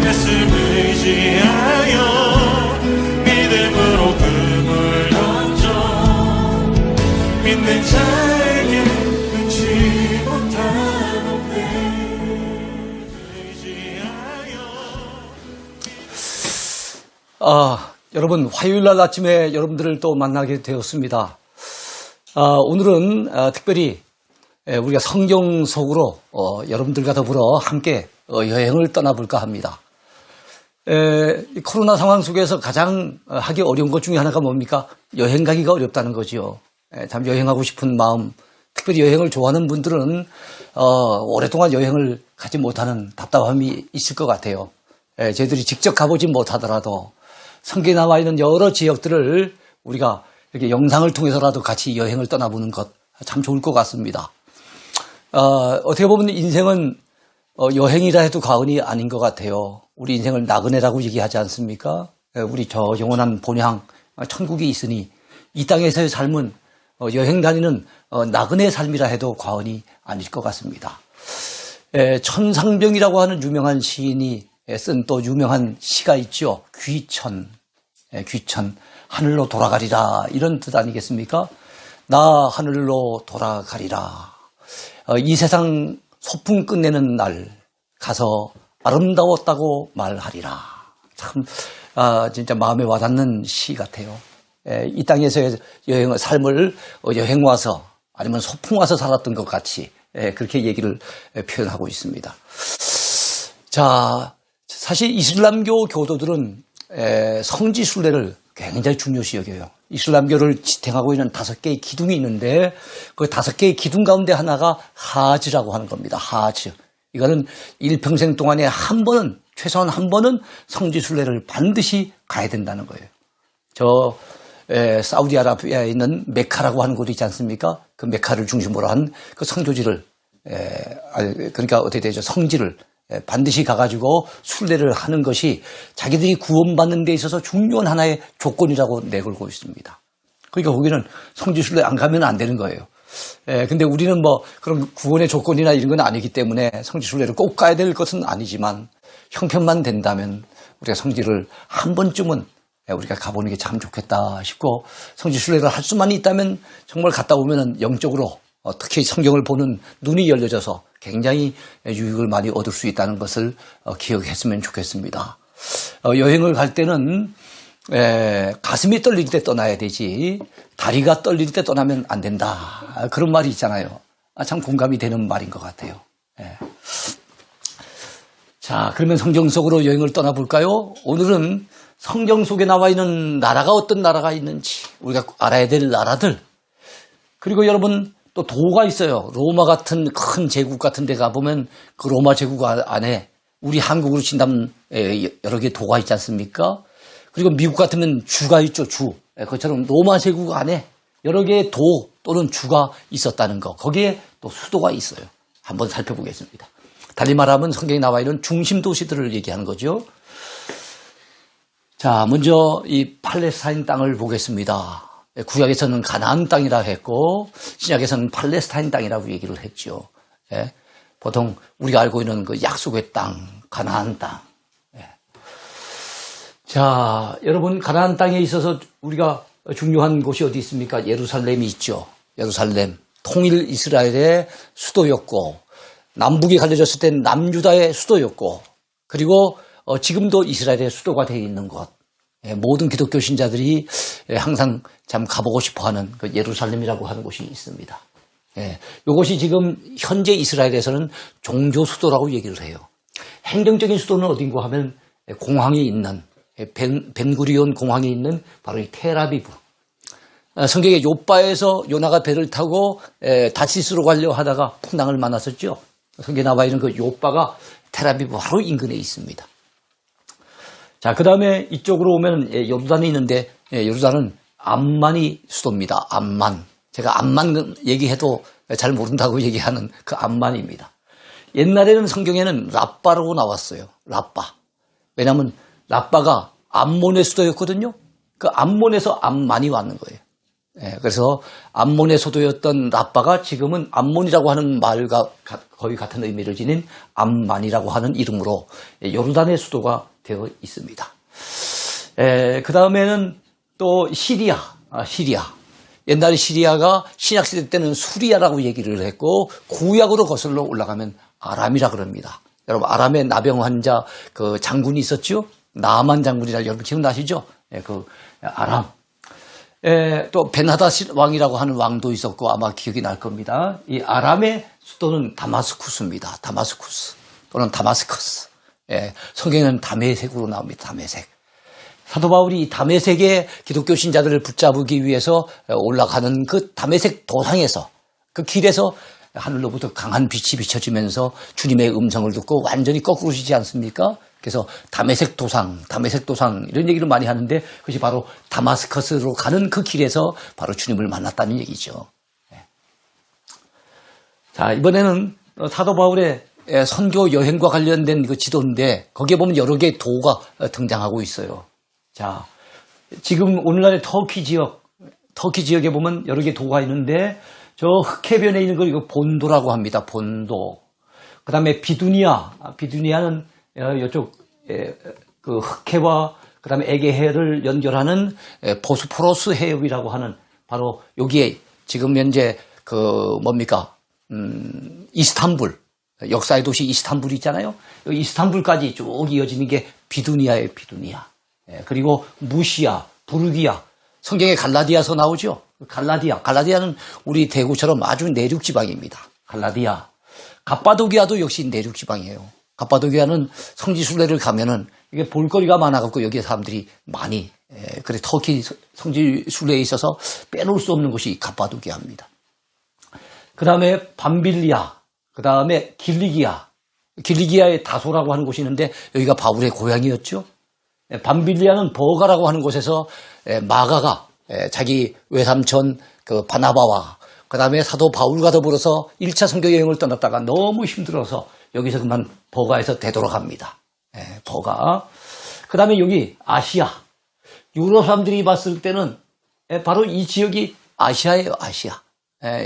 말씀 의지하여 믿음으로 금을 던져 믿는 자에게 끊지 못하는 여러분, 화요일날 아침에 여러분들을 또 만나게 되었습니다. 오늘은 특별히 우리가 성경 속으로 여러분들과 더불어 함께 여행을 떠나볼까 합니다. 코로나 상황 속에서 가장 하기 어려운 것 중에 하나가 뭡니까? 여행 가기가 어렵다는 거죠. 참 여행하고 싶은 마음, 특별히 여행을 좋아하는 분들은 오랫동안 여행을 가지 못하는 답답함이 있을 것 같아요. 저희들이 직접 가보지 못하더라도 성경에 나와 있는 여러 지역들을 우리가 이렇게 영상을 통해서라도 같이 여행을 떠나보는 것 참 좋을 것 같습니다. 어떻게 보면 인생은 여행이라 해도 과언이 아닌 것 같아요. 우리 인생을 나그네라고 얘기하지 않습니까? 우리 저 영원한 본향 천국이 있으니 이 땅에서의 삶은 여행 다니는 나그네 삶이라 해도 과언이 아닐 것 같습니다. 천상병이라고 하는 유명한 시인이 쓴 또 유명한 시가 있죠. 귀천, 하늘로 돌아가리라, 이런 뜻 아니겠습니까? 나 하늘로 돌아가리라. 이 세상 소풍 끝내는 날 가서 아름다웠다고 말하리라. 참 진짜 마음에 와닿는 시 같아요. 이 땅에서의 삶을 여행 와서 아니면 소풍 와서 살았던 것 같이 그렇게 얘기를 표현하고 있습니다. 자, 사실 이슬람교 교도들은 성지 순례를 굉장히 중요시 여겨요. 이슬람교를 지탱하고 있는 5개의 기둥이 있는데 그 5개의 기둥 가운데 하나가 하지라고 하는 겁니다. 하지. 이거는 일평생 동안에 최소한 한 번은 성지 순례를 반드시 가야 된다는 거예요. 사우디아라비아에 있는 메카라고 하는 곳이 있지 않습니까? 그 메카를 중심으로 한 그 성교지를 그러니까 어떻게 되죠? 성지를 반드시 가가지고 순례를 하는 것이 자기들이 구원받는 데 있어서 중요한 하나의 조건이라고 내걸고 있습니다. 그러니까 거기는 성지 순례 안 가면 안 되는 거예요. 근데 우리는 그런 구원의 조건이나 이런 건 아니기 때문에 성지 순례를 꼭 가야 될 것은 아니지만 형편만 된다면 우리가 성지를 한 번쯤은 우리가 가보는 게 참 좋겠다 싶고, 성지 순례를 할 수만 있다면 정말 갔다 오면은 영적으로 특히 성경을 보는 눈이 열려져서 굉장히 유익을 많이 얻을 수 있다는 것을 기억했으면 좋겠습니다. 여행을 갈 때는 가슴이 떨릴 때 떠나야 되지 다리가 떨릴 때 떠나면 안 된다, 그런 말이 있잖아요. 참 공감이 되는 말인 것 같아요. 자, 그러면 성경 속으로 여행을 떠나볼까요? 오늘은 성경 속에 나와 있는 나라가 어떤 나라가 있는지 우리가 알아야 될 나라들, 그리고 여러분 또 도가 있어요. 로마 같은 큰 제국 같은 데 가보면 그 로마 제국 안에 우리 한국으로 친다면 여러 개의 도가 있지 않습니까? 그리고 미국 같으면 주가 있죠, 주. 그것처럼 로마 제국 안에 여러 개의 도 또는 주가 있었다는 거, 거기에 또 수도가 있어요. 한번 살펴보겠습니다. 달리 말하면 성경에 나와 있는 중심 도시들을 얘기하는 거죠. 자, 먼저 이 팔레스타인 땅을 보겠습니다. 구약에서는 가나안 땅이라고 했고 신약에서는 팔레스타인 땅이라고 얘기를 했죠. 보통 우리가 알고 있는 그 약속의 땅, 가나안 땅. 자, 여러분, 가나안 땅에 있어서 우리가 중요한 곳이 어디 있습니까? 예루살렘이 있죠. 예루살렘, 통일 이스라엘의 수도였고, 남북이 갈려졌을 땐 남유다의 수도였고, 그리고 지금도 이스라엘의 수도가 되어 있는 곳. 모든 기독교 신자들이 항상 참 가보고 싶어하는 그 예루살렘이라고 하는 곳이 있습니다. 이것이 지금 현재 이스라엘에서는 종교 수도라고 얘기를 해요. 행정적인 수도는 어딘가 하면 공항이 있는 벤구리온 공항이 있는 바로 이 텔아비브. 성경에 욥바에서 요나가 배를 타고 다시스로 가려 하다가 풍랑을 만났었죠. 성경에 나와 있는 그 욥바가 텔아비브 바로 인근에 있습니다. 자, 그 다음에 이쪽으로 오면 요르단이 있는데, 요르단은 암만이 수도입니다. 암만. 제가 암만 얘기해도 잘 모른다고 얘기하는 그 암만입니다. 옛날에는 성경에는 라빠라고 나왔어요. 라빠. 왜냐하면 라빠가 암몬의 수도였거든요. 그 암몬에서 암만이 왔는 거예요. 그래서 암몬의 소도였던 라빠가 지금은 암몬이라고 하는 말과 거의 같은 의미를 지닌 암만이라고 하는 이름으로 요르단의 수도가 되어 있습니다. 그 다음에는 또 시리아. 옛날에 시리아가 신약시대 때는 수리아라고 얘기를 했고 구약으로 거슬러 올라가면 아람이라 그럽니다. 여러분 아람의 나병 환자 그 장군이 있었죠? 나만 장군이라 여러분 기억나시죠? 그 아람. 또 벤하닷 왕이라고 하는 왕도 있었고 아마 기억이 날 겁니다. 이 아람의 수도는 다마스쿠스입니다. 다마스쿠스 또는 다마스커스. 성경에는 다메섹으로 나옵니다. 다메섹. 사도 바울이 이 다메섹의 기독교 신자들을 붙잡기 위해서 올라가는 그 다메섹 도상에서 그 길에서 하늘로부터 강한 빛이 비춰지면서 주님의 음성을 듣고 완전히 거꾸로지지 않습니까? 그래서 다메섹 도상 이런 얘기를 많이 하는데 그것이 바로 다마스커스로 가는 그 길에서 바로 주님을 만났다는 얘기죠. 자, 이번에는 사도 바울의 선교 여행과 관련된 그 지도인데 거기에 보면 여러 개의 도가 등장하고 있어요. 자, 지금 오늘날의 터키 지역에 보면 여러 개의 도가 있는데 저 흑해변에 있는 걸 이거 본도라고 합니다. 본도. 그 다음에 비두니아는 이쪽 그 흑해와 그 다음에 에게해를 연결하는 보스포러스 해협이라고 하는 바로 여기에 지금 현재 그 뭡니까 이스탄불 역사의 도시 이스탄불이 있잖아요. 이스탄불까지 쭉 이어지는 게 비두니아예요. 비두니아. 그리고 무시아, 부르기아. 성경에 갈라디아서 나오죠. 갈라디아는 우리 대구처럼 아주 내륙 지방입니다. 갈라디아. 갑바도기아도 역시 내륙 지방이에요. 갑바도기아는 성지 순례를 가면은 이게 볼거리가 많아갖고 여기에 사람들이 많이 그래 터키 성지 순례에 있어서 빼놓을 수 없는 곳이 갑바도기아입니다. 그 다음에 밤빌리아, 그 다음에 길리기아의 다소라고 하는 곳이 있는데 여기가 바울의 고향이었죠. 밤빌리아는 버가라고 하는 곳에서 마가가 자기 외삼촌 그 바나바와 그 다음에 사도 바울과 더불어서 1차 선교 여행을 떠났다가 너무 힘들어서 여기서 그만 버가에서 되돌아갑니다. 버가. 그 다음에 여기 아시아. 유럽 사람들이 봤을 때는 바로 이 지역이 아시아예요. 아시아.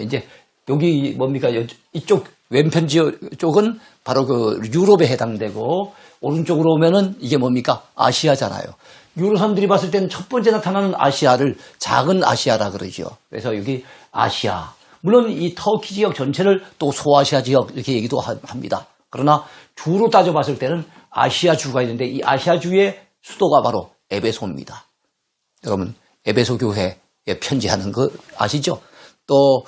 이제 여기 뭡니까? 이쪽 왼편 지역 쪽은 바로 그 유럽에 해당되고 오른쪽으로 오면은 이게 뭡니까? 아시아잖아요. 유럽 사람들이 봤을 때는 첫 번째 나타나는 아시아를 작은 아시아라 그러죠. 그래서 여기 아시아. 물론 이 터키 지역 전체를 또 소아시아 지역 이렇게 얘기도 합니다. 그러나 주로 따져봤을 때는 아시아주가 있는데 이 아시아주의 수도가 바로 에베소입니다. 여러분 에베소 교회에 편지하는 거 아시죠? 또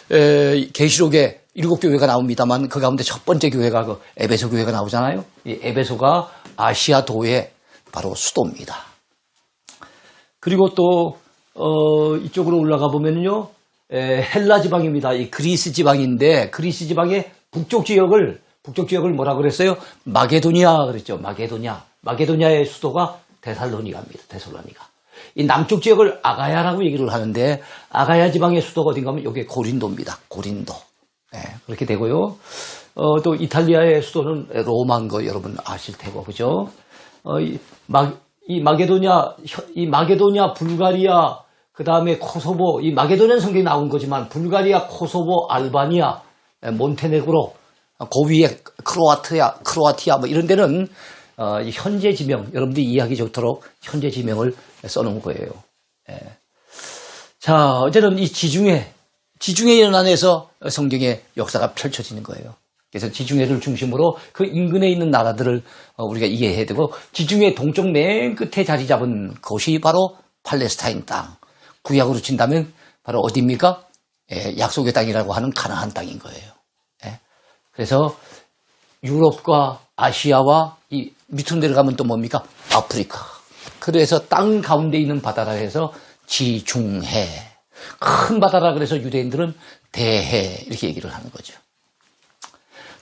계시록에 7교회가 나옵니다만 그 가운데 첫 번째 교회가 그 에베소 교회가 나오잖아요. 이 에베소가 아시아도의 바로 수도입니다. 그리고 또 이쪽으로 올라가 보면요, 헬라 지방입니다. 이 그리스 지방인데 그리스 지방의 북쪽 지역을 뭐라 그랬어요? 마게도니아 그랬죠. 마게도니아의 수도가 데살로니가입니다. 데살로니가. 이 남쪽 지역을 아가야라고 얘기를 하는데 아가야 지방의 수도가 어딘가 하면 여기 고린도입니다. 고린도. 그렇게 되고요. 또 이탈리아의 수도는 로마인 거 여러분 아실 테고, 그죠? 이 마게도니아, 불가리아, 그 다음에 코소보, 이 마게도니아는 성경에 나온 거지만 불가리아, 코소보, 알바니아, 몬테네그로, 그 위에 크로아티아 뭐 이런 데는 현재 지명, 여러분들이 이해하기 좋도록 현재 지명을 써놓은 거예요. 자, 어쨌든 이 지중해 연안에서 성경의 역사가 펼쳐지는 거예요. 그래서 지중해를 중심으로 그 인근에 있는 나라들을 우리가 이해해야 되고 지중해 동쪽 맨 끝에 자리 잡은 곳이 바로 팔레스타인 땅. 구약으로 친다면 바로 어디입니까? 약속의 땅이라고 하는 가나안 땅인 거예요. 그래서 유럽과 아시아와 이 밑으로 내려가면 또 뭡니까? 아프리카. 그래서 땅 가운데 있는 바다라 해서 지중해. 큰 바다라 그래서 유대인들은 대해 이렇게 얘기를 하는 거죠.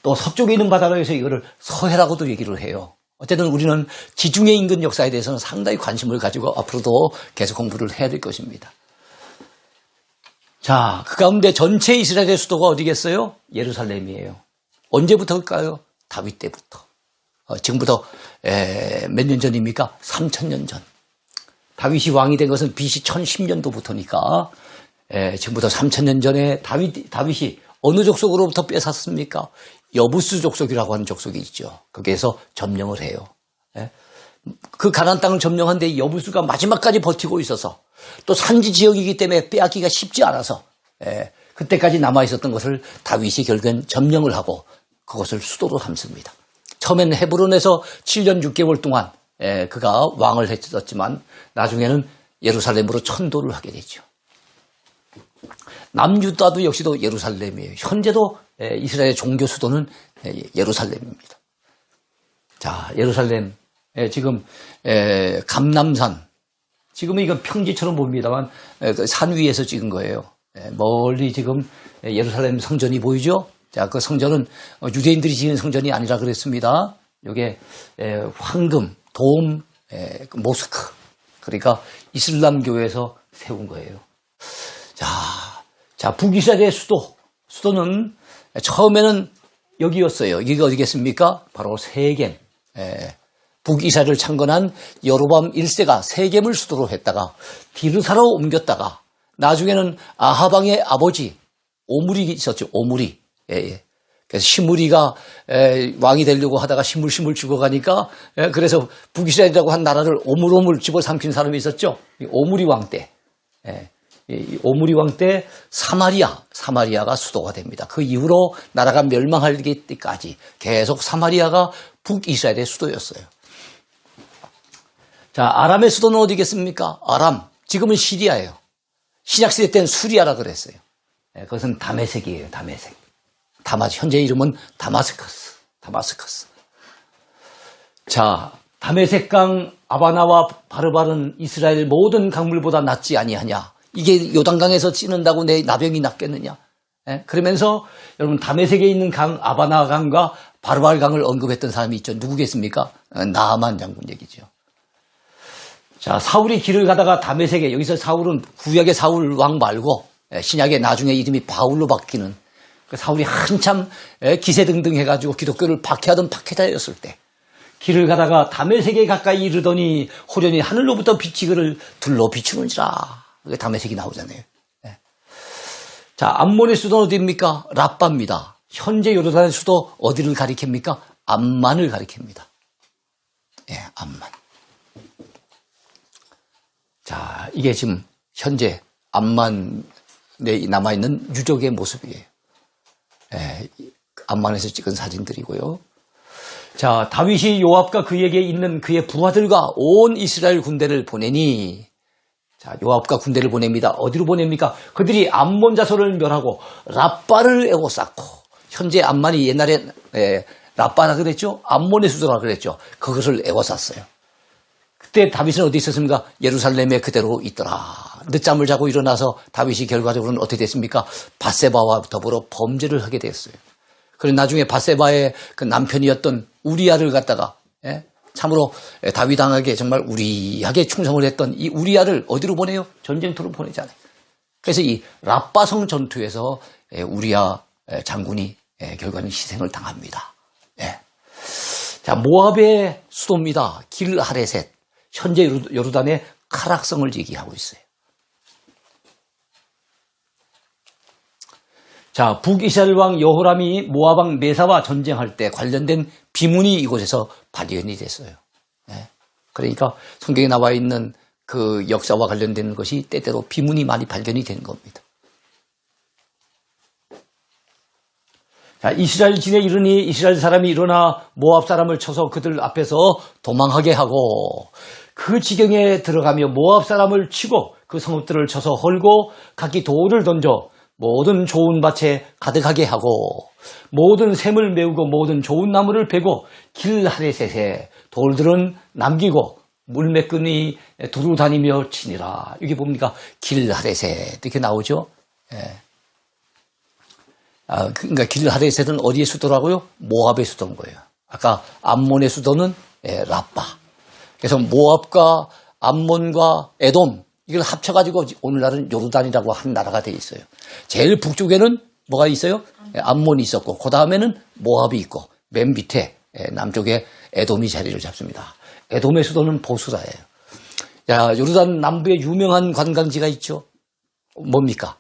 또 서쪽에 있는 바다라 해서 이거를 서해라고도 얘기를 해요. 어쨌든 우리는 지중해 인근 역사에 대해서는 상당히 관심을 가지고 앞으로도 계속 공부를 해야 될 것입니다. 자, 그 가운데 전체 이스라엘의 수도가 어디겠어요? 예루살렘이에요. 언제부터일까요? 다윗 때부터. 지금부터 몇 년 전입니까? 3000년 전. 다윗이 왕이 된 것은 BC 1010년도부터니까 지금부터 3000년 전에 다윗이 어느 족속으로부터 뺏었습니까? 여부스 족속이라고 하는 족속이 있죠. 거기에서 점령을 해요. 그 가나안 땅을 점령한데 여부수가 마지막까지 버티고 있어서 또 산지 지역이기 때문에 빼앗기가 쉽지 않아서 그때까지 남아있었던 것을 다윗이 결국엔 점령을 하고 그것을 수도로 삼습니다. 처음에는 헤브론에서 7년 6개월 동안 그가 왕을 했었지만 나중에는 예루살렘으로 천도를 하게 되죠. 남유다도 역시도 예루살렘이에요. 현재도 이스라엘의 종교 수도는 예루살렘입니다. 자, 예루살렘 지금 감람산, 지금은 이건 평지처럼 보입니다만 산 위에서 찍은 거예요. 멀리 지금 예루살렘 성전이 보이죠? 자, 그 성전은 유대인들이 지은 성전이 아니라 그랬습니다. 이게 황금, 돔, 모스크, 그러니까 이슬람 교회에서 세운 거예요. 자, 북이스라엘의 수도는 처음에는 여기였어요. 여기가 어디겠습니까? 바로 세겜. 북이스라엘을 창건한 여로보암 1세가 세겜을 수도로 했다가 디르사로 옮겼다가 나중에는 아하방의 아버지 오므리 있었죠. 오므리. 그래서 시므리가 왕이 되려고 하다가 시물 죽어가니까 그래서 북이스라엘이라고 한 나라를 오물오물 집어삼킨 사람이 있었죠. 오므리 왕 때. 이 오므리 왕 때 사마리아가 수도가 됩니다. 그 이후로 나라가 멸망할 때까지 계속 사마리아가 북이스라엘의 수도였어요. 자, 아람의 수도는 어디겠습니까? 아람, 지금은 시리아예요. 신약시대 때는 수리아라 그랬어요. 그것은 다메섹이에요. 다메섹. 현재 이름은 다마스커스. 자, 다메섹강 아바나와 바르바른 이스라엘 모든 강물보다 낫지 아니하냐. 이게 요단강에서 찌는다고 내 나병이 낫겠느냐. 그러면서 여러분 다메섹에 있는 강 아바나 강과 바르바르 강을 언급했던 사람이 있죠. 누구겠습니까? 나아만 장군 얘기죠. 자, 사울이 길을 가다가 다메섹에, 여기서 사울은 구약의 사울 왕 말고 신약에 나중에 이름이 바울로 바뀌는 그 사울이 한참 기세등등 해가지고 기독교를 박해하던 박해자였을 때 길을 가다가 다메섹에 가까이 이르더니 호련히 하늘로부터 빛이 그를 둘러 비추는지라. 그게 다메섹이 나오잖아요. 자, 암몬의 수도는 어디입니까? 라빠입니다. 현재 요르단의 수도 어디를 가리킵니까? 암만을 가리킵니다. 암만. 자, 이게 지금 현재 암만에 남아있는 유적의 모습이에요. 암만에서 찍은 사진들이고요. 자, 다윗이 요압과 그에게 있는 그의 부하들과 온 이스라엘 군대를 보내니, 자, 요압과 군대를 보냅니다. 어디로 보냅니까? 그들이 암몬 자손을 멸하고 라빠를 에워쌌고, 현재 암만이 옛날에 라빠라 그랬죠? 암몬의 수도라 그랬죠? 그것을 에워쌌어요. 그때 다윗은 어디 있었습니까? 예루살렘에 그대로 있더라. 늦잠을 자고 일어나서 다윗이 결과적으로는 어떻게 됐습니까? 밧세바와 더불어 범죄를 하게 됐어요. 그리고 나중에 밧세바의 그 남편이었던 우리아를 갖다가 참으로 다윗왕에게 정말 우리하게 충성을 했던 이 우리아를 어디로 보내요? 전쟁터로 보내잖아요. 그래서 이 라빠성 전투에서 우리아 장군이 결과는 희생을 당합니다. 자, 모압의 수도입니다. 길하레셋. 현재 요르단의 카락성을 얘기하고 있어요. 자, 북이스라엘 왕 여호람이 모압 왕 메사와 전쟁할 때 관련된 비문이 이곳에서 발견이 됐어요. 그러니까 성경에 나와 있는 그 역사와 관련된 것이 때때로 비문이 많이 발견이 된 겁니다. 자, 이스라엘 진에 이르니 이스라엘 사람이 일어나 모압 사람을 쳐서 그들 앞에서 도망하게 하고 그 지경에 들어가며 모압 사람을 치고 그 성읍들을 쳐서 헐고 각기 돌을 던져 모든 좋은 밭에 가득하게 하고 모든 샘을 메우고 모든 좋은 나무를 베고 길하레셋에 돌들은 남기고 물매끈이 두루 다니며 치니라. 이게 뭡니까? 길하레셋 이렇게 나오죠. 그러니까 길하레셋은 어디의 수도라고요? 모압의 수도인 거예요. 아까 암몬의 수도는 라빠. 그래서 모압과 암몬과 에돔 이걸 합쳐가지고 오늘날은 요르단이라고 한 나라가 돼 있어요. 제일 북쪽에는 뭐가 있어요? 암몬이 있었고 그 다음에는 모압이 있고 맨 밑에 남쪽에 에돔이 자리를 잡습니다. 에돔의 수도는 보스라예요. 자, 요르단 남부에 유명한 관광지가 있죠. 뭡니까?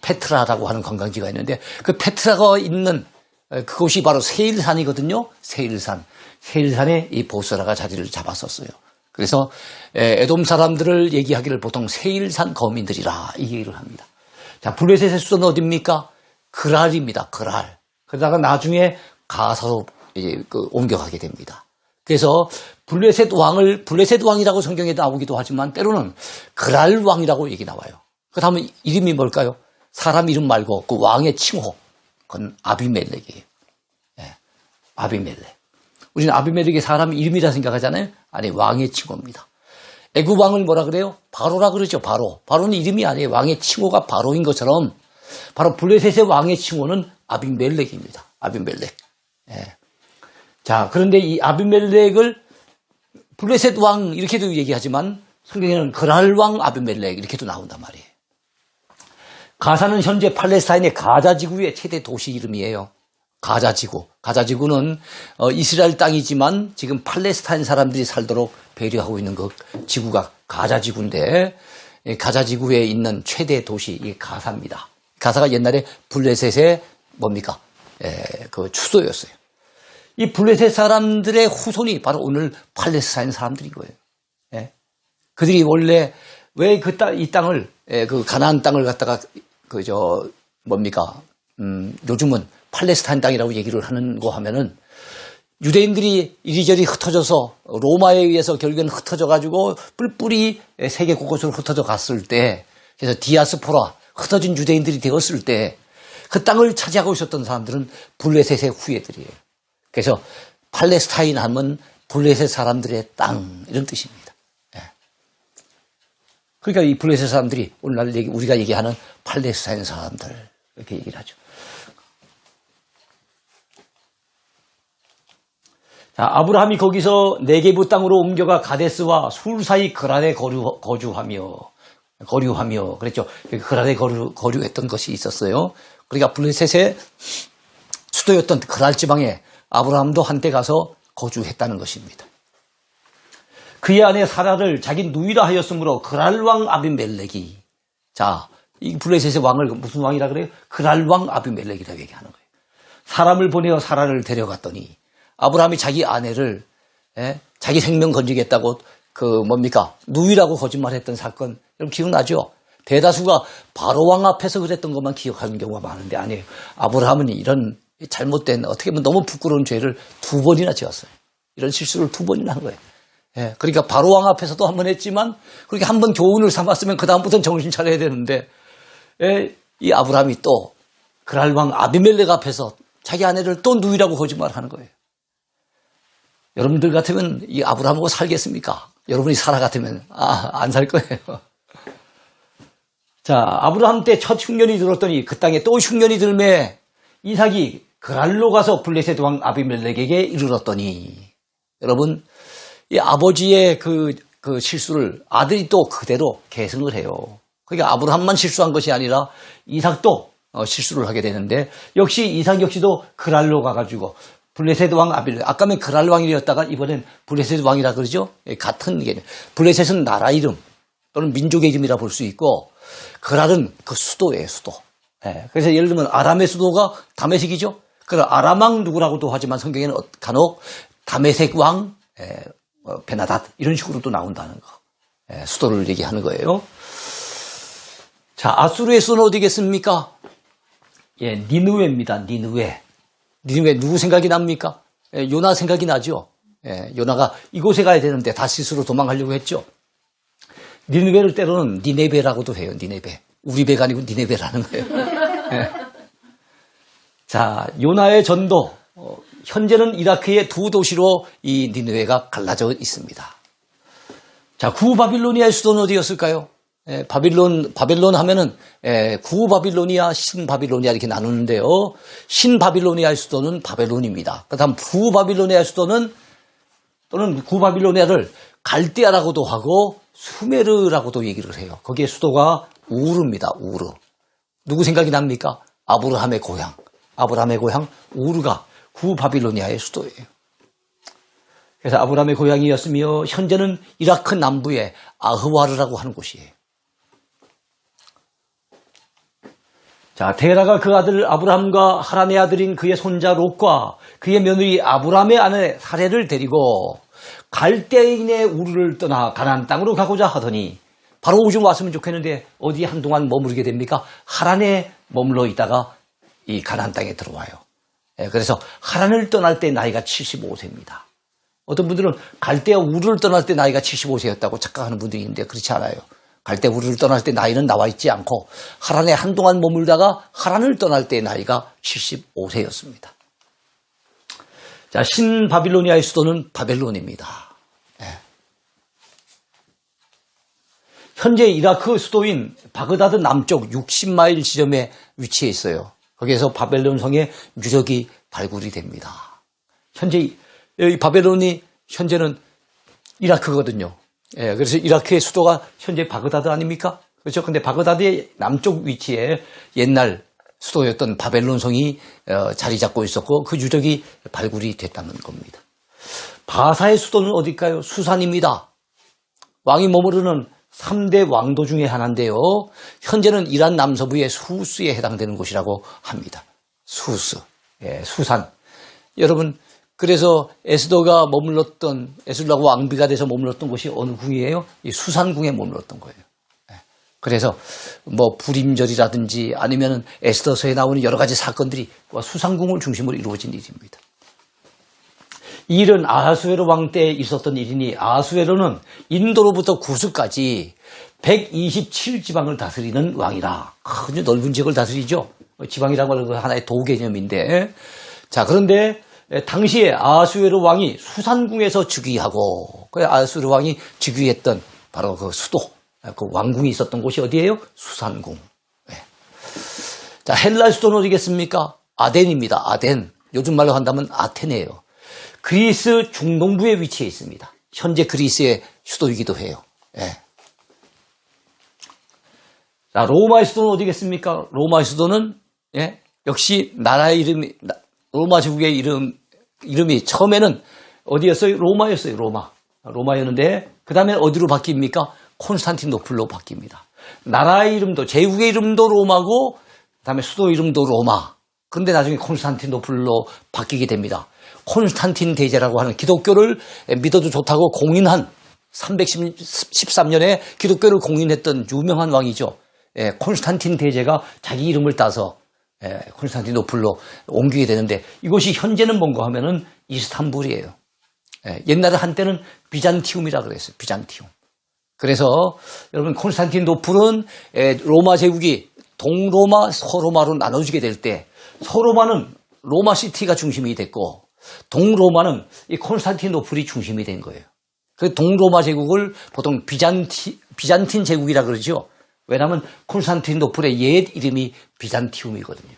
페트라라고 하는 관광지가 있는데 그 페트라가 있는 그곳이 바로 세일산이거든요. 세일산에 이 보스라가 자리를 잡았었어요. 그래서 에돔 사람들을 얘기하기를 보통 세일산 거민들이라 이 얘기를 합니다. 자, 블레셋의 수도는 어디입니까? 그랄입니다. 그랄. 그러다가 나중에 가사로 이제 옮겨가게 됩니다. 그래서 블레셋 왕이라고 성경에 나오기도 하지만 때로는 그랄 왕이라고 얘기 나와요. 그 다음에 이름이 뭘까요? 사람 이름 말고 그 왕의 칭호. 그건 아비멜렉이에요. 예, 아비멜렉. 우리는 아비멜렉이 사람 이름이라 생각하잖아요. 아니, 왕의 칭호입니다. 애굽 왕을 뭐라 그래요? 바로라 그러죠. 바로. 바로는 이름이 아니에요. 왕의 칭호가 바로인 것처럼 바로 블레셋의 왕의 칭호는 아비멜렉입니다. 아비멜렉. 예. 자, 그런데 이 아비멜렉을 블레셋 왕 이렇게도 얘기하지만 성경에는 그랄 왕 아비멜렉 이렇게도 나온단 말이에요. 가사는 현재 팔레스타인의 가자 지구의 최대 도시 이름이에요. 가자 지구. 가자 지구는 이스라엘 땅이지만 지금 팔레스타인 사람들이 살도록 배려하고 있는 그 지구가 가자 지구인데 가자 지구에 있는 최대 도시 이 가사입니다. 가사가 옛날에 블레셋의 뭡니까? 그 수도였어요. 이 블레셋 사람들의 후손이 바로 오늘 팔레스타인 사람들인 거예요. 예? 그들이 원래 왜 이 땅을 그 가나안 땅을 갖다가 요즘은 팔레스타인 땅이라고 얘기를 하는 거 하면은 유대인들이 이리저리 흩어져서 로마에 의해서 결국에는 흩어져 가지고 뿔뿔이 세계 곳곳으로 흩어져 갔을 때 그래서 디아스포라 흩어진 유대인들이 되었을 때 그 땅을 차지하고 있었던 사람들은 블레셋의 후예들이에요. 그래서 팔레스타인 하면 블레셋 사람들의 땅 이런 뜻입니다. 예. 그러니까 이 블레셋 사람들이 오늘날 우리가 얘기하는 팔레스타인 사람들 이렇게 얘기를 하죠. 자, 아브라함이 거기서 네게부 땅으로 옮겨가 가데스와 술 사이 그랄에 거주하며 그랬죠. 그랄에 거류했던 것이 있었어요. 그러니까 블레셋의 수도였던 그랄 지방에 아브라함도 한때 가서 거주했다는 것입니다. 그의 아내 사라를 자기 누이라 하였으므로 그랄 왕 아비멜렉이 자, 이 블레셋의 왕을 무슨 왕이라 그래요? 그랄 왕 아비멜렉이라고 얘기하는 거예요. 사람을 보내어 사라를 데려갔더니 아브라함이 자기 아내를 자기 생명 건지겠다고 누이라고 거짓말했던 사건 여러분 기억나죠? 대다수가 바로 왕 앞에서 그랬던 것만 기억하는 경우가 많은데 아니에요. 아브라함은 이런 잘못된 어떻게 보면 너무 부끄러운 죄를 2번이나 지었어요. 이런 실수를 2번이나 한 거예요. 예, 그러니까 바로 왕 앞에서도 한 번 했지만 그렇게 한 번 교훈을 삼았으면 그 다음부터는 정신 차려야 되는데 이 아브라함이 또 그랄 왕 아비멜렉 앞에서 자기 아내를 또 누이라고 거짓말하는 거예요. 여러분들 같으면 이 아브라함하고 살겠습니까? 여러분이 사라 같으면 안 살 거예요. 자, 아브라함 때 첫 흉년이 들었더니 그 땅에 또 흉년이 들매 이삭이 그랄로 가서 블레셋 왕 아비멜렉에게 이르렀더니 여러분 이 아버지의 그 실수를 아들이 또 그대로 계승을 해요. 그러니까 아브라함만 실수한 것이 아니라 이삭도 실수를 하게 되는데 역시 이삭 역시도 그랄로 가가지고 블레셋 왕 아비멜렉 아까는 그랄 왕이었다가 이번엔 블레셋 왕이라 그러죠. 같은 개념. 블레셋은 나라 이름 또는 민족의 이름이라 볼 수 있고 그랄은 그 수도예요, 수도. 그래서 예를 들면 아람의 수도가 다메섹이죠. 그래서 아람 왕 누구라고도 하지만 성경에는 간혹 다메섹 왕 베나닷 이런 식으로도 나온다는 거. 수도를 얘기하는 거예요. 자, 아수르의 수도는 어디겠습니까? 니느웨입니다. 니느웨 누구 생각이 납니까? 요나 생각이 나죠. 요나가 이곳에 가야 되는데 다시스로 도망가려고 했죠. 니느웨를 때로는 니네베라고도 해요. 니네베. 우리 배가 아니고 니네베라는 거예요. 자, 요나의 전도. 현재는 이라크의 2도시로 이 니느웨가 갈라져 있습니다. 자, 구바빌로니아의 수도는 어디였을까요? 바빌론 하면은 구바빌로니아, 신바빌로니아 이렇게 나누는데요. 신바빌로니아의 수도는 바벨론입니다. 그다음 구바빌로니아의 수도는 또는 구바빌로니아를 갈대아라고도 하고 수메르라고도 얘기를 해요. 거기에 수도가 우르입니다. 우르. 누구 생각이 납니까? 아브라함의 고향. 아브라함의 고향 우르가 구바빌로니아의 수도예요. 그래서 아브라함의 고향이었으며 현재는 이라크 남부의 아흐와르라고 하는 곳이에요. 자, 데라가 그 아들 아브라함과 하란의 아들인 그의 손자 롯과 그의 며느리 아브라함의 아내 사레를 데리고 갈대인의 우르를 떠나 가나안 땅으로 가고자 하더니 바로 오줌 왔으면 좋겠는데 어디 한동안 머무르게 됩니까? 하란에 머물러 있다가 이 가나안 땅에 들어와요. 그래서 하란을 떠날 때 나이가 75세입니다. 어떤 분들은 갈대아 우르를 떠날 때 나이가 75세였다고 착각하는 분들이 있는데 그렇지 않아요. 갈대아 우르를 떠날 때 나이는 나와 있지 않고 하란에 한동안 머물다가 하란을 떠날 때 나이가 75세였습니다. 자, 신바빌로니아의 수도는 바벨론입니다. 현재 이라크 수도인 바그다드 남쪽 60마일 지점에 위치해 있어요. 거기에서 바벨론 성의 유적이 발굴이 됩니다. 현재 이 바벨론이 현재는 이라크거든요. 그래서 이라크의 수도가 현재 바그다드 아닙니까? 그렇죠. 근데 바그다드의 남쪽 위치에 옛날 수도였던 바벨론 성이 자리 잡고 있었고 그 유적이 발굴이 됐다는 겁니다. 바사의 수도는 어딜까요? 수산입니다. 왕이 머무르는 3대 왕도 중에 하나인데요. 현재는 이란 남서부의 수스에 해당되는 곳이라고 합니다. 수스, 수산. 여러분, 그래서 에스더가 머물렀던, 에스더가 왕비가 돼서 머물렀던 곳이 어느 궁이에요? 이 수산궁에 머물렀던 거예요. 그래서 뭐 불임절이라든지 아니면 에스더서에 나오는 여러 가지 사건들이 수산궁을 중심으로 이루어진 일입니다. 이 일은 아하수에로 왕 때 있었던 일이니 아하수에로는 인도로부터 구스까지 127지방을 다스리는 왕이라 아주 넓은 지역을 다스리죠. 지방이라고 하는 건 하나의 도 개념인데 자 그런데 당시에 아하수에로 왕이 수산궁에서 즉위하고 그 아하수에로 왕이 즉위했던 바로 그 수도 그 왕궁이 있었던 곳이 어디예요? 수산궁. 자 헬라 수도는 어디겠습니까? 아덴입니다. 아덴. 요즘 말로 한다면 아테네예요. 그리스 중동부에 위치해 있습니다. 현재 그리스의 수도이기도 해요. 자, 로마의 수도는 어디겠습니까? 로마의 수도는 역시 나라의 이름이 로마 제국의 이름이 처음에는 어디였어요? 로마였어요. 로마였는데 그 다음에 어디로 바뀝니까? 콘스탄티노플로 바뀝니다. 나라의 이름도 제국의 이름도 로마고 그다음에 수도 이름도 로마. 그런데 나중에 콘스탄티노플로 바뀌게 됩니다. 콘스탄틴 대제라고 하는 기독교를 믿어도 좋다고 공인한 313년에 기독교를 공인했던 유명한 왕이죠. 콘스탄틴 대제가 자기 이름을 따서 콘스탄티노플로 옮기게 되는데 이곳이 현재는 뭔가 하면은 이스탄불이에요. 옛날에 한때는 비잔티움이라 그랬어요. 비잔티움. 그래서 여러분 콘스탄티노플은 로마 제국이 동로마, 서로마로 나눠지게 될 때 서로마는 로마 시티가 중심이 됐고 동로마는 이 콘스탄티노플이 중심이 된 거예요. 그 동로마 제국을 보통 비잔틴 제국이라 그러죠. 왜냐하면 콘스탄티노플의 옛 이름이 비잔티움이거든요.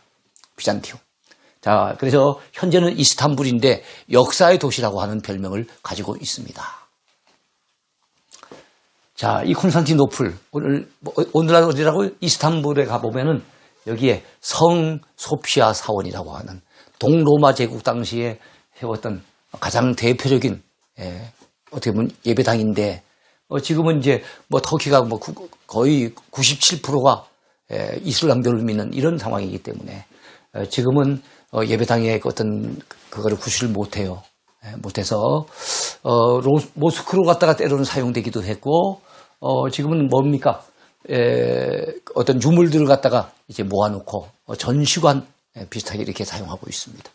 비잔티움. 자, 그래서 현재는 이스탄불인데 역사의 도시라고 하는 별명을 가지고 있습니다. 자, 이 콘스탄티노플 오늘날 어디라고요? 이스탄불에 가보면은 여기에 성 소피아 사원이라고 하는 동로마 제국 당시에 해왔던 가장 대표적인 어떻게 보면 예배당인데 지금은 이제 뭐 터키가 뭐 거의 97%가 이슬람교를 믿는 이런 상황이기 때문에 지금은 예배당에 어떤 그거를 구실을 못해요. 못해서 모스크로 갔다가 때로는 사용되기도 했고 지금은 뭡니까? 어떤 유물들을 갖다가 이제 모아놓고 전시관 비슷하게 이렇게 사용하고 있습니다.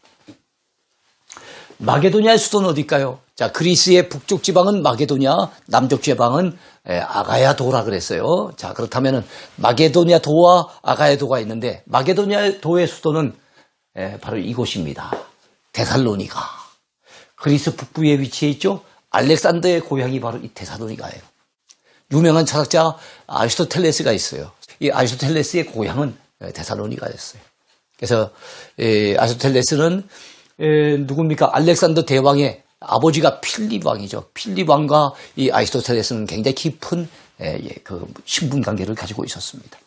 마게도니아의 수도는 어딜까요? 자, 그리스의 북쪽 지방은 마게도니아, 남쪽 지방은 아가야 도라 그랬어요. 자, 그렇다면은 마게도니아 도와 아가야 도가 있는데 마게도니아 도의 수도는 바로 이곳입니다. 데살로니가. 그리스 북부에 위치해 있죠. 알렉산더의 고향이 바로 이 데살로니가예요. 유명한 철학자 아리스토텔레스가 있어요. 이 아리스토텔레스의 고향은 데살로니가였어요. 그래서 아리스토텔레스는 누굽니까? 알렉산더 대왕의 아버지가 필립 왕이죠. 필립 왕과 이 아리스토텔레스는 굉장히 깊은 그 신분 관계를 가지고 있었습니다.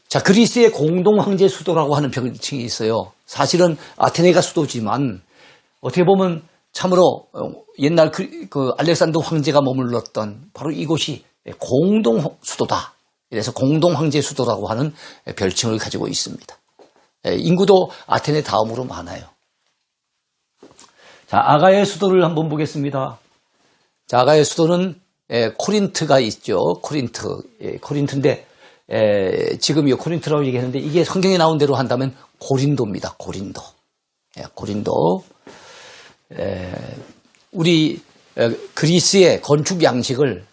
자, 그리스의 공동 황제 수도라고 하는 별칭이 있어요. 사실은 아테네가 수도지만 어떻게 보면 참으로 옛날 그 알렉산더 황제가 머물렀던 바로 이곳이 공동 수도다. 이래서 공동 황제 수도라고 하는 별칭을 가지고 있습니다. 인구도 아테네 다음으로 많아요. 자, 아가의 수도를 한번 보겠습니다. 자, 아가의 수도는 코린트가 있죠. 코린트인데 지금 이 코린트라고 얘기하는데 이게 성경에 나온 대로 한다면 고린도입니다. 고린도. 우리 그리스의 건축 양식을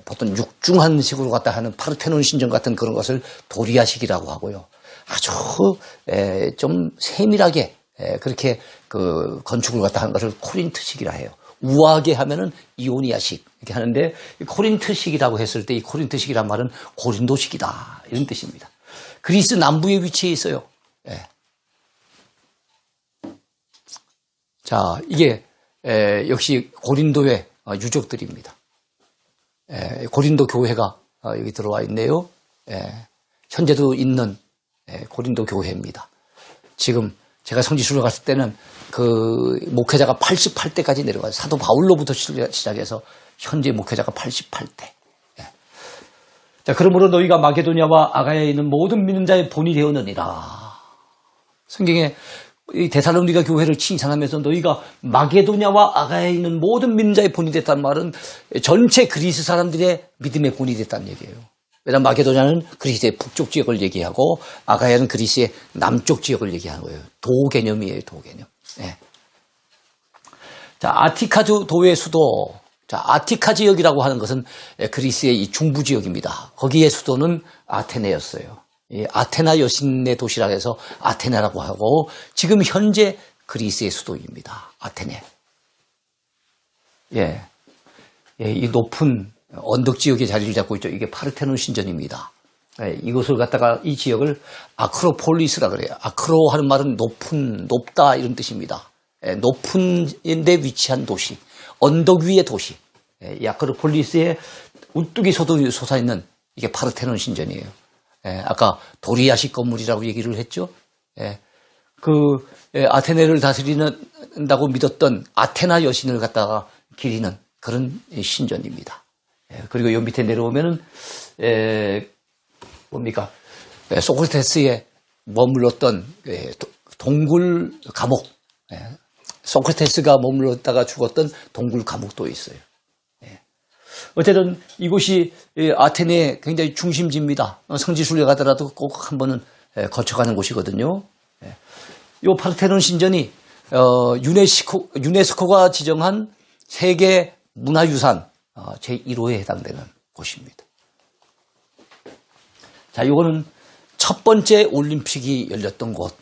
보통 육중한 식으로 갖다 하는 파르테논 신전 같은 그런 것을 도리아식이라고 하고요. 아주 좀 세밀하게 그렇게 그 건축을 갖다 하는 것을 코린트식이라 해요. 우아하게 하면은 이오니아식 이렇게 하는데 코린트식이라고 했을 때 이 코린트식이란 말은 고린도식이다 이런 뜻입니다. 그리스 남부에 위치해 있어요. 자, 이게 역시 고린도의 유적들입니다. 고린도 교회가 여기 들어와 있네요. 현재도 있는 고린도 교회입니다. 지금 제가 성지순례 갔을 때는 그 목회자가 88대까지 내려가요. 사도 바울로부터 시작해서 현재 목회자가 88대. 자, 그러므로 너희가 마게도냐와 아가야에 있는 모든 믿는 자의 본이 되었느니라. 성경에 이 데살로니가 교회를 칭찬하면서 너희가 마게도냐와 아가야에 있는 모든 믿는 자의 본이 됐다는 말은 전체 그리스 사람들의 믿음의 본이 됐다는 얘기예요. 왜냐하면 마게도냐는 그리스의 북쪽 지역을 얘기하고 아가야는 그리스의 남쪽 지역을 얘기하는 거예요. 도 개념이에요. 도 개념. 자, 아티카주 도의 수도. 자, 아티카 지역이라고 하는 것은 그리스의 이 중부 지역입니다. 거기에 수도는 아테네였어요. 이 아테나 여신의 도시라 해서 아테네라고 하고 지금 현재 그리스의 수도입니다. 아테네. 이 높은 언덕 지역에 자리를 잡고 있죠. 이게 파르테논 신전입니다. 이곳을 갖다가 이 지역을 아크로폴리스라 그래요. 아크로 하는 말은 높다 이런 뜻입니다. 높은 데 위치한 도시, 언덕 위의 도시. 이 아크로폴리스의 우뚝이 솟아있는 이게 파르테논 신전이에요. 아까 도리아식 건물이라고 얘기를 했죠. 아테네를 다스린다고 믿었던 아테나 여신을 갖다가 기리는 그런 신전입니다. 그리고 요 밑에 내려오면은 뭡니까? 소크라테스에 머물렀던 동굴 감옥. 소크라테스가 머물렀다가 죽었던 동굴 감옥도 있어요. 어쨌든 이곳이 아테네의 굉장히 중심지입니다. 성지순례 가더라도 꼭 한번은 거쳐가는 곳이거든요. 이 파르테논 신전이 유네스코가 지정한 세계 문화유산 제1호에 해당되는 곳입니다. 자, 이거는 첫 번째 올림픽이 열렸던 곳.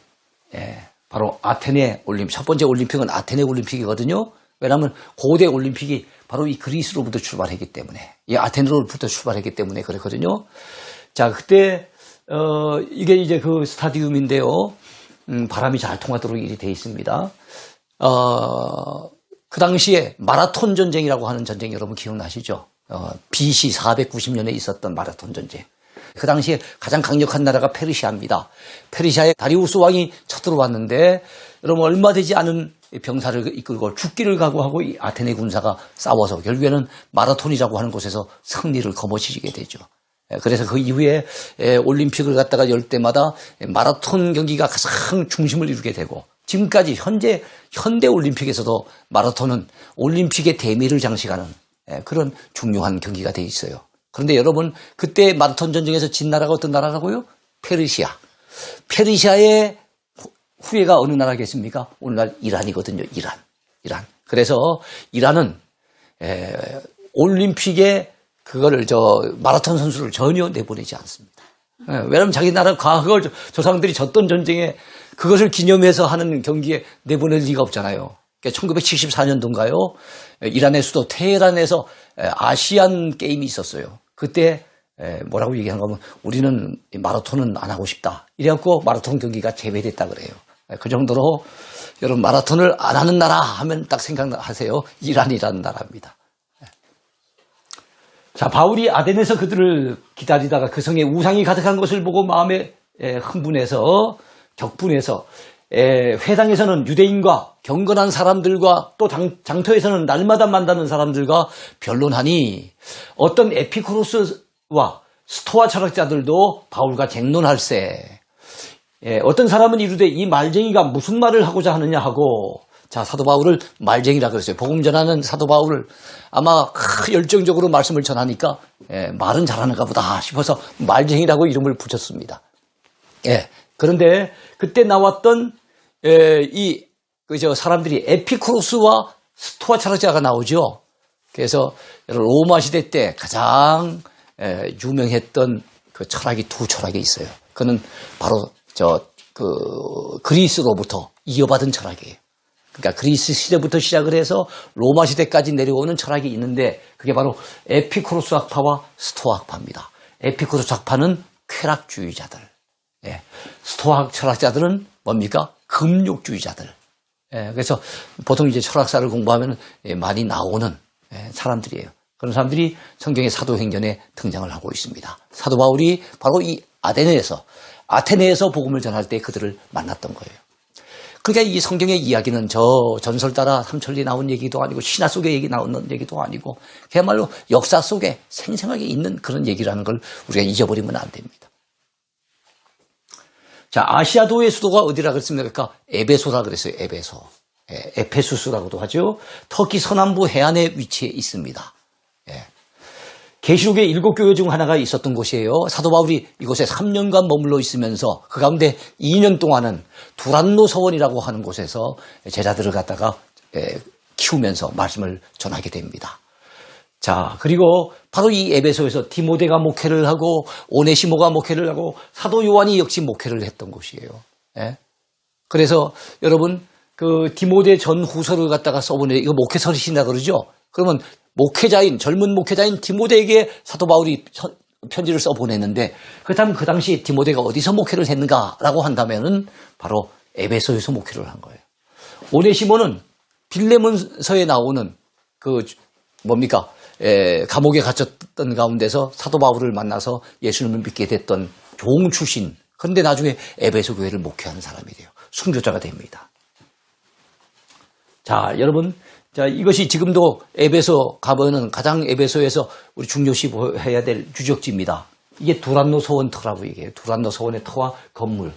바로 아테네 올림픽. 첫 번째 올림픽은 아테네 올림픽이거든요. 왜냐하면 고대 올림픽이 바로 이 그리스로부터 출발했기 때문에, 이 아테네로부터 출발했기 때문에 그랬거든요. 자, 그때 이게 이제 그 스타디움인데요. 바람이 잘 통하도록 일이 되어 있습니다. 그 당시에 마라톤 전쟁이라고 하는 전쟁 여러분 기억나시죠? BC 490년에 있었던 마라톤 전쟁. 그 당시에 가장 강력한 나라가 페르시아입니다. 페르시아의 다리우스 왕이 쳐들어왔는데 여러분 얼마 되지 않은 병사를 이끌고 죽기를 각오하고 이 아테네 군사가 싸워서 결국에는 마라톤이라고 하는 곳에서 승리를 거머쥐게 되죠. 그래서 그 이후에 올림픽을 갖다가 열 때마다 마라톤 경기가 가장 중심을 이루게 되고 지금까지 현대 올림픽에서도 마라톤은 올림픽의 대미를 장식하는 그런 중요한 경기가 돼 있어요. 그런데 여러분 그때 마라톤 전쟁에서 진 나라가 어떤 나라라고요? 페르시아. 페르시아의 후예가 어느 나라겠습니까? 오늘날 이란이거든요. 이란. 그래서 이란은 올림픽에 그거를 마라톤 선수를 전혀 내보내지 않습니다. 왜냐하면 자기 나라 과거 조상들이 졌던 전쟁에 그것을 기념해서 하는 경기에 내보낼 리가 없잖아요. 그러니까 1974년도인가요? 이란의 수도 테헤란에서 아시안 게임이 있었어요. 그때 뭐라고 얘기하는 거면 우리는 마라톤은 안 하고 싶다. 이래갖고 마라톤 경기가 제외됐다 그래요. 그 정도로 여러분 마라톤을 안 하는 나라 하면 딱 생각하세요. 이란이라는 나라입니다. 자, 바울이 아덴에서 그들을 기다리다가 그 성에 우상이 가득한 것을 보고 마음에 흥분해서 격분해서 회당에서는 유대인과 경건한 사람들과 또 장터에서는 날마다 만나는 사람들과 변론하니 어떤 에피쿠로스와 스토아 철학자들도 바울과 쟁론할세. 어떤 사람은 이르되 이 말쟁이가 무슨 말을 하고자 하느냐 하고, 자, 사도 바울을 말쟁이라 그랬어요. 복음 전하는 사도 바울을 아마 열정적으로 말씀을 전하니까 말은 잘하는가 보다 싶어서 말쟁이라고 이름을 붙였습니다. 그런데 그때 나왔던 사람들이 에피쿠로스와 스토아 철학자가 나오죠. 그래서 로마 시대 때 가장 유명했던 그 철학이 두 철학이 있어요. 그는 바로 그리스로부터 이어받은 철학이에요. 그러니까 그리스 시대부터 시작을 해서 로마 시대까지 내려오는 철학이 있는데 그게 바로 에피쿠로스 학파와 스토아 학파입니다. 에피쿠로스 학파는 쾌락주의자들, 스토아 철학자들은 뭡니까? 금욕주의자들. 그래서 보통 이제 철학사를 공부하면 많이 나오는 사람들이에요. 그런 사람들이 성경의 사도행전에 등장을 하고 있습니다. 사도 바울이 바로 이 아테네에서 복음을 전할 때 그들을 만났던 거예요. 그러니까 이 성경의 이야기는 저 전설 따라 삼천리 나온 얘기도 아니고 신화 속의 얘기 나오는 얘기도 아니고 그야말로 역사 속에 생생하게 있는 그런 얘기라는 걸 우리가 잊어버리면 안 됩니다. 자, 아시아도의 수도가 어디라 그랬습니까? 에베소라 그랬어요. 에베소. 에페수스라고도 하죠. 터키 서남부 해안에 위치해 있습니다. 계시록의 7교회 중 하나가 있었던 곳이에요. 사도 바울이 이곳에 3년간 머물러 있으면서 그 가운데 2년 동안은 두란노 서원이라고 하는 곳에서 제자들을 갖다가 키우면서 말씀을 전하게 됩니다. 자, 그리고 바로 이 에베소에서 디모데가 목회를 하고 오네시모가 목회를 하고 사도 요한이 역시 목회를 했던 곳이에요. 그래서 여러분 그 디모데 전후서를 갖다가 써보내 이거 목회서신이라 그러죠. 그러면 젊은 목회자인 디모데에게 사도 바울이 편지를 써보냈는데 그렇다면 그 당시 디모데가 어디서 목회를 했는가라고 한다면은 바로 에베소에서 목회를 한 거예요. 오네시모는 빌레몬서에 나오는 감옥에 갇혔던 가운데서 사도 바울을 만나서 예수님을 믿게 됐던 종 출신. 그런데 나중에 에베소 교회를 목회하는 사람이 돼요. 순교자가 됩니다. 자, 여러분. 자, 이것이 지금도 에베소 가보는 가장 에베소에서 우리 중요시해야 될 유적지입니다. 이게 두란노 서원 터라고 얘기해요. 두란노 서원의 터와 건물.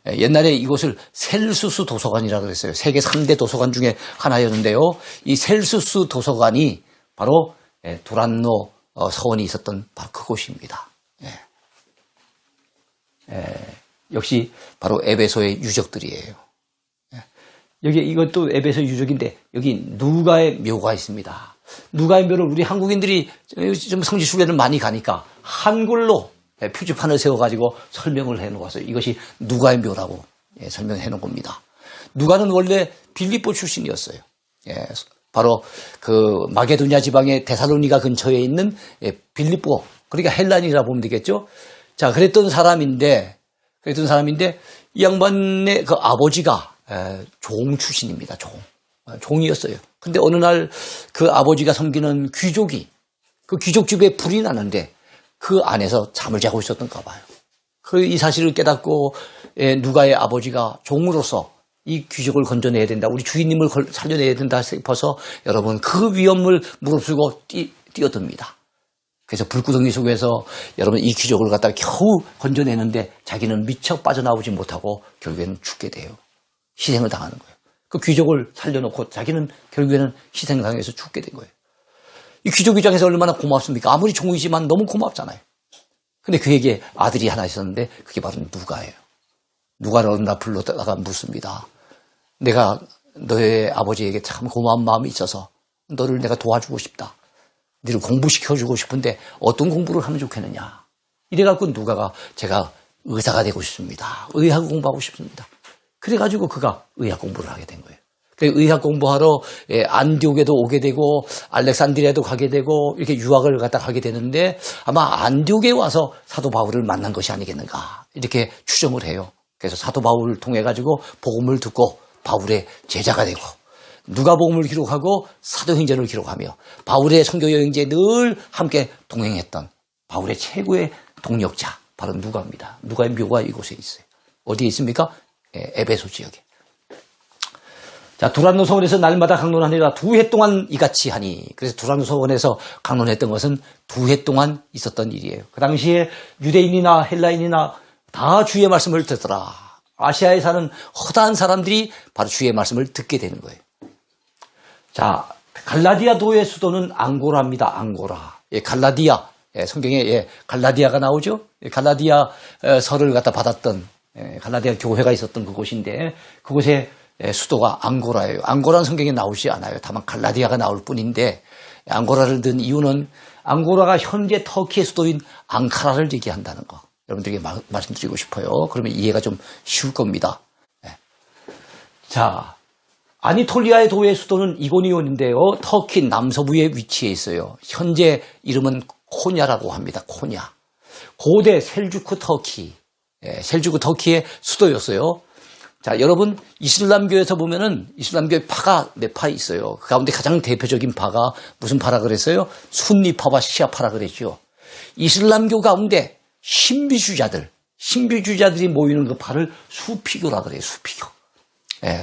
옛날에 이곳을 셀수스 도서관이라고 그랬어요. 세계 3대 도서관 중에 하나였는데요. 이 셀수스 도서관이 바로 두란노 서원이 있었던 바로 그곳입니다. 역시 바로 에베소의 유적들이에요. 여기 이것도 에베소 유적인데 여기 누가의 묘가 있습니다. 누가의 묘를 우리 한국인들이 좀 성지순례를 많이 가니까 한글로 표지판을 세워가지고 설명을 해놓아서 이것이 누가의 묘라고 설명해 놓은 겁니다. 누가는 원래 빌립보 출신이었어요. 바로 그 마게도냐 지방의 데살로니가 근처에 있는 빌립보, 그러니까 헬란이라 보면 되겠죠. 자, 그랬던 사람인데 이 양반의 그 아버지가 종 출신입니다. 종이었어요. 근데 어느 날 그 아버지가 섬기는 귀족이 그 귀족집에 불이 나는데 그 안에서 잠을 자고 있었던가 봐요. 이 사실을 깨닫고 누가의 아버지가 종으로서 이 귀족을 건져내야 된다. 우리 주인님을 살려내야 된다 싶어서 여러분 그 위험을 무릅쓰고 뛰어듭니다. 그래서 불구덩이 속에서 여러분 이 귀족을 갖다가 겨우 건져내는데 자기는 미처 빠져나오지 못하고 결국에는 죽게 돼요. 희생을 당하는 거예요. 그 귀족을 살려놓고 자기는 결국에는 희생을 당해서 죽게 된 거예요. 이 귀족 입장에서 얼마나 고맙습니까? 아무리 종이지만 너무 고맙잖아요. 근데 그에게 아들이 하나 있었는데 그게 바로 누가예요. 누가를 어느 날 불러다가 묻습니다. 내가 너의 아버지에게 참 고마운 마음이 있어서 너를 내가 도와주고 싶다. 너를 공부시켜주고 싶은데 어떤 공부를 하면 좋겠느냐. 이래갖고 누가가 제가 의사가 되고 싶습니다. 의학 공부하고 싶습니다. 그래가지고 그가 의학 공부를 하게 된 거예요. 의학 공부하러 안디옥에도 오게 되고 알렉산드리아도 가게 되고 이렇게 유학을 갖다 가게 되는데 아마 안디옥에 와서 사도 바울을 만난 것이 아니겠는가 이렇게 추정을 해요. 그래서 사도 바울을 통해 가지고 복음을 듣고 바울의 제자가 되고 누가복음을 기록하고 사도행전을 기록하며 바울의 선교 여행지에 늘 함께 동행했던 바울의 최고의 동력자 바로 누가입니다. 누가의 묘가 이곳에 있어요. 어디에 있습니까? 에베소 지역에. 자, 두란노 서원에서 날마다 강론하니라 2해 동안 이같이 하니. 그래서 두란노 서원에서 강론했던 것은 2해 동안 있었던 일이에요. 그 당시에 유대인이나 헬라인이나 다 주의 말씀을 듣더라. 아시아에 사는 허다한 사람들이 바로 주의 말씀을 듣게 되는 거예요. 자, 갈라디아 도의 수도는 앙고라입니다. 앙고라. 예, 갈라디아. 예, 성경에 갈라디아가 나오죠. 갈라디아 서를 갖다 받았던 갈라디아 교회가 있었던 그곳인데 그곳의 수도가 앙고라예요. 앙고라는 성경에 나오지 않아요. 다만 갈라디아가 나올 뿐인데 앙고라를 든 이유는 앙고라가 현재 터키의 수도인 앙카라를 얘기한다는 거. 여러분들에게 말씀드리고 싶어요. 그러면 이해가 좀 쉬울 겁니다. 자, 아니톨리아의 도의 수도는 이고니온인데요. 터키 남서부에 위치해 있어요. 현재 이름은 코냐라고 합니다. 코냐. 고대 셀주크 터키. 셀주크 터키의 수도였어요. 자, 여러분, 이슬람교에서 보면은 이슬람교의 파가 몇 파 있어요. 그 가운데 가장 대표적인 파가 무슨 파라 그랬어요? 순니파와 시아파라 그랬죠. 이슬람교 가운데 신비주의자들이 모이는 그 파를 수피교라 그래요. 수피교.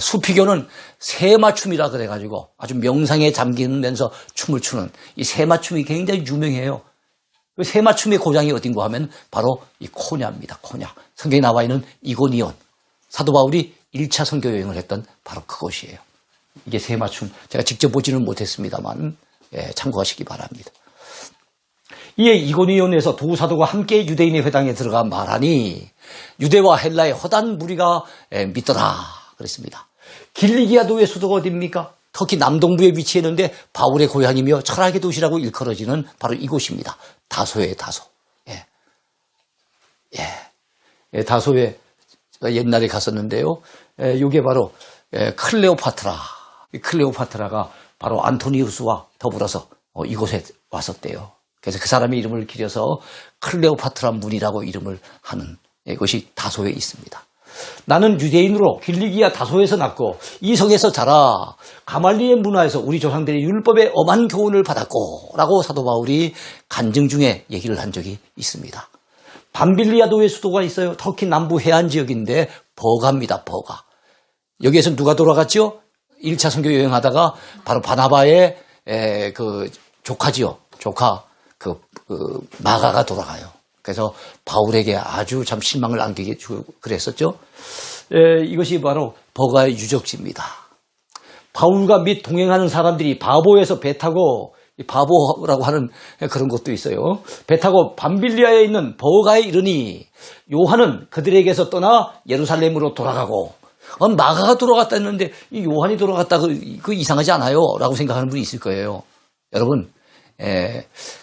수피교는 새맞춤이라 그래가지고 아주 명상에 잠기면서 춤을 추는 이 새맞춤이 굉장히 유명해요. 그 새맞춤의 고장이 어딘가 하면 바로 이 코냐입니다. 코냐. 성경에 나와 있는 이고니온. 사도 바울이 1차 선교 여행을 했던 바로 그곳이에요. 이게 새맞춤. 제가 직접 보지는 못했습니다만 참고하시기 바랍니다. 이에 이고니온에서 두 사도가 함께 유대인의 회당에 들어가 말하니 유대와 헬라의 허단 무리가 믿더라 그랬습니다. 길리기아도의 수도가 어디입니까? 터키 남동부에 위치해 있는데 바울의 고향이며 철학의 도시라고 일컬어지는 바로 이곳입니다. 다소에 다소. 다소에 옛날에 갔었는데요. 이게 바로 클레오파트라. 클레오파트라가 바로 안토니우스와 더불어서 이곳에 왔었대요. 그래서 그 사람의 이름을 기려서 클레오파트라 문이라고 이름을 하는 것이 다소에 있습니다. 나는 유대인으로 길리기아 다소에서 났고 이 성에서 자라 가말리의 문화에서 우리 조상들이 율법의 엄한 교훈을 받았고 라고 사도 바울이 간증 중에 얘기를 한 적이 있습니다. 밤빌리아도의 수도가 있어요. 터키 남부 해안 지역인데 버가입니다. 버가. 여기에서 누가 돌아갔죠? 1차 선교 여행하다가 바로 바나바의 그 조카지요. 조카 그 마가가 돌아가요. 그래서 바울에게 아주 참 실망을 안기게 그랬었죠. 이것이 바로 버가의 유적지입니다. 바울과 및 동행하는 사람들이 바보에서 배 타고 바보라고 하는 그런 것도 있어요. 배 타고 밤빌리아에 있는 버가에 이르니 요한은 그들에게서 떠나 예루살렘으로 돌아가고 마가가 돌아갔다 했는데 이 요한이 돌아갔다 그 이상하지 않아요? 라고 생각하는 분이 있을 거예요. 여러분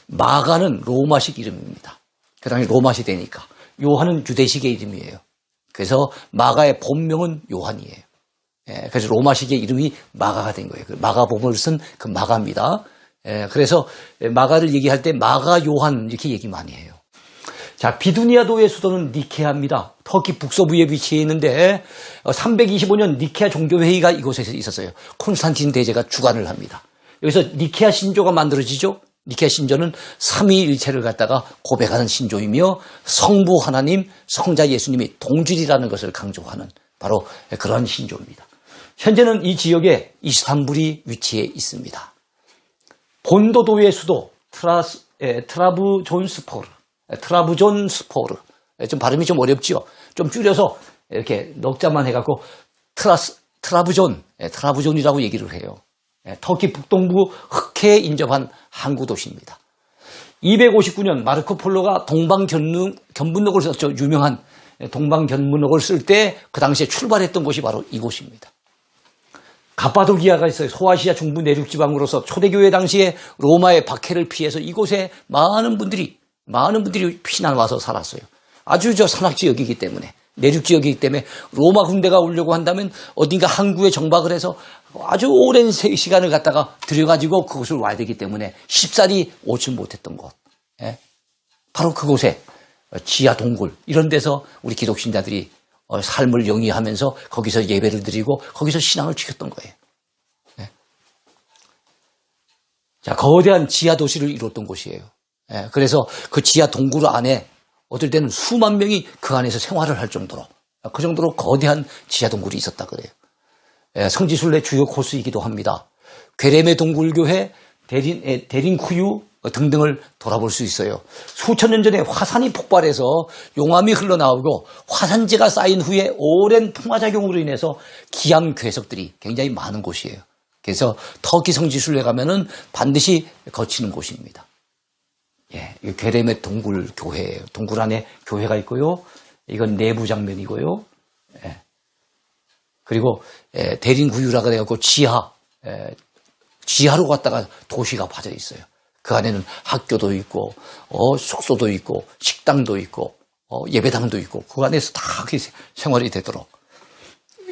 마가는 로마식 이름입니다. 그 당시 로마 시대니까. 요한은 유대식의 이름이에요. 그래서 마가의 본명은 요한이에요. 그래서 로마식의 이름이 마가가 된 거예요. 마가복음을 쓴 그 마가입니다. 그래서 마가를 얘기할 때 마가 요한 이렇게 얘기 많이 해요. 자, 비두니아도의 수도는 니케아입니다. 터키 북서부에 위치해 있는데 325년 니케아 종교회의가 이곳에서 있었어요. 콘스탄틴 대제가 주관을 합니다. 여기서 니케아 신조가 만들어지죠. 니케아 신조는 삼위일체를 갖다가 고백하는 신조이며 성부 하나님, 성자 예수님이 동질이라는 것을 강조하는 바로 그런 신조입니다. 현재는 이 지역에 이스탄불이 위치해 있습니다. 본도도의 수도 트라부존스포르. 좀 발음이 좀 어렵죠. 좀 줄여서 이렇게 넉자만 해갖고 트라부존이라고 얘기를 해요. 터키 북동부 흑해에 인접한 항구 도시입니다. 259년 마르코 폴로가 동방견문록을 썼죠. 유명한 동방견문록을 쓸 때 그 당시에 출발했던 곳이 바로 이곳입니다. 가파도기아가 있어요. 소아시아 중부 내륙 지방으로서 초대교회 당시에 로마의 박해를 피해서 이곳에 많은 분들이 피난 와서 살았어요. 아주 산악 지역이기 때문에 내륙 지역이기 때문에 로마 군대가 오려고 한다면 어딘가 항구에 정박을 해서 아주 오랜 시간을 갖다가 들여가지고 그곳을 와야 되기 때문에 쉽사리 오지 못했던 곳. 바로 그곳에 지하 동굴 이런 데서 우리 기독신자들이 삶을 영위하면서 거기서 예배를 드리고 거기서 신앙을 지켰던 거예요. 자, 거대한 지하 도시를 이뤘던 곳이에요. 그래서 그 지하 동굴 안에 어떨 때는 수만 명이 그 안에서 생활을 할 정도로 그 정도로 거대한 지하 동굴이 있었다 그래요. 성지순례 주요 코스이기도 합니다. 괴렘의 동굴교회, 대린쿠유 등등을 돌아볼 수 있어요. 수천 년 전에 화산이 폭발해서 용암이 흘러나오고 화산재가 쌓인 후에 오랜 풍화작용으로 인해서 기암 괴석들이 굉장히 많은 곳이에요. 그래서 터키 성지순례 가면은 반드시 거치는 곳입니다. 예, 괴렘의 동굴 교회예요. 동굴 안에 교회가 있고요. 이건 내부 장면이고요. 예. 그리고 대린구유라고 해갖고 지하로 갔다가 도시가 파져 있어요. 그 안에는 학교도 있고 숙소도 있고 식당도 있고 예배당도 있고 그 안에서 다 생활이 되도록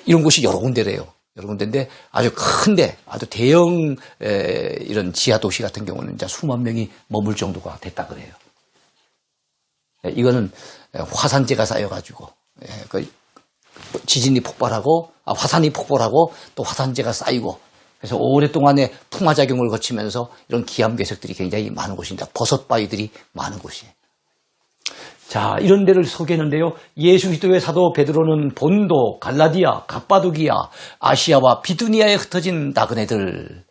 이런 곳이 여러 군데래요. 여러 군데인데 아주 큰데 아주 대형 이런 지하 도시 같은 경우는 이제 수만 명이 머물 정도가 됐다 그래요. 이거는 화산재가 쌓여가지고 지진이 폭발하고 화산이 폭발하고 또 화산재가 쌓이고 그래서 오랫동안의 풍화작용을 거치면서 이런 기암괴석들이 굉장히 많은 곳입니다. 버섯바위들이 많은 곳이에요. 자, 이런 데를 소개했는데요. 예수 그리스도의 사도 베드로는 본도, 갈라디아, 갑바도기아, 아시아와 비두니아에 흩어진 나그네들,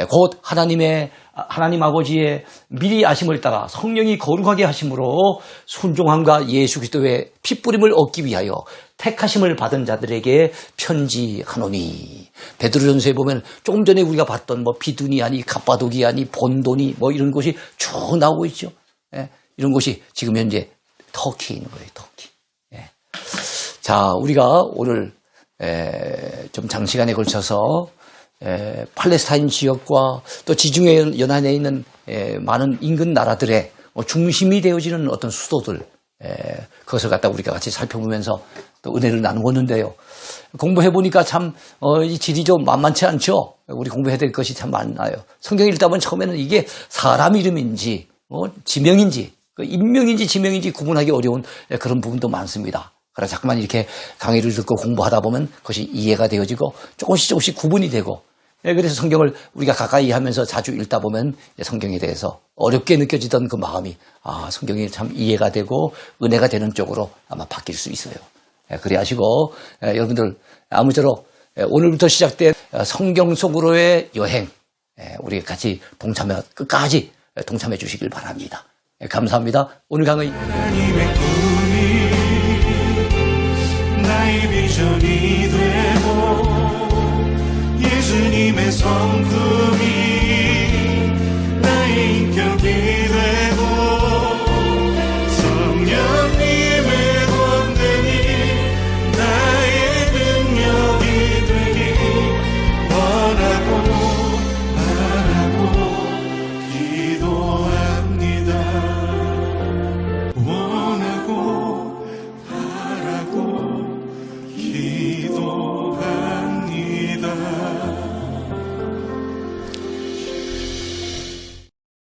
곧 하나님 아버지의 미리 아심을 따라 성령이 거룩하게 하심으로 순종함과 예수 그리스도의 핏부림을 얻기 위하여 택하심을 받은 자들에게 편지하노니. 베드로전서에 보면 조금 전에 우리가 봤던 비두니아니, 갑바도기아니, 본도니 이런 곳이 쭉 나오고 있죠. 예, 이런 곳이 지금 현재 터키에 있는 거예요. 터키. 예. 자, 우리가 오늘 좀 장시간에 걸쳐서 팔레스타인 지역과 또 지중해 연안에 있는 많은 인근 나라들의 중심이 되어지는 어떤 수도들 그것을 갖다 우리가 같이 살펴보면서 또 은혜를 나누었는데요. 공부해보니까 참 이 질이 좀 만만치 않죠. 우리 공부해야 될 것이 참 많아요. 성경 읽다 보면 처음에는 이게 사람 이름인지 지명인지 인명인지 지명인지 구분하기 어려운 그런 부분도 많습니다. 그래서 자꾸만 이렇게 강의를 듣고 공부하다 보면 그것이 이해가 되어지고 조금씩 구분이 되고 그래서 성경을 우리가 가까이 하면서 자주 읽다 보면 성경에 대해서 어렵게 느껴지던 그 마음이 성경이 참 이해가 되고 은혜가 되는 쪽으로 아마 바뀔 수 있어요. 그래 하시고 여러분들 아무쪼록 오늘부터 시작된 성경 속으로의 여행 우리 같이 끝까지 동참해 주시길 바랍니다. 감사합니다. 오늘 강의 하나님의 꿈이 나의 비전이 되고 예수님의 성품이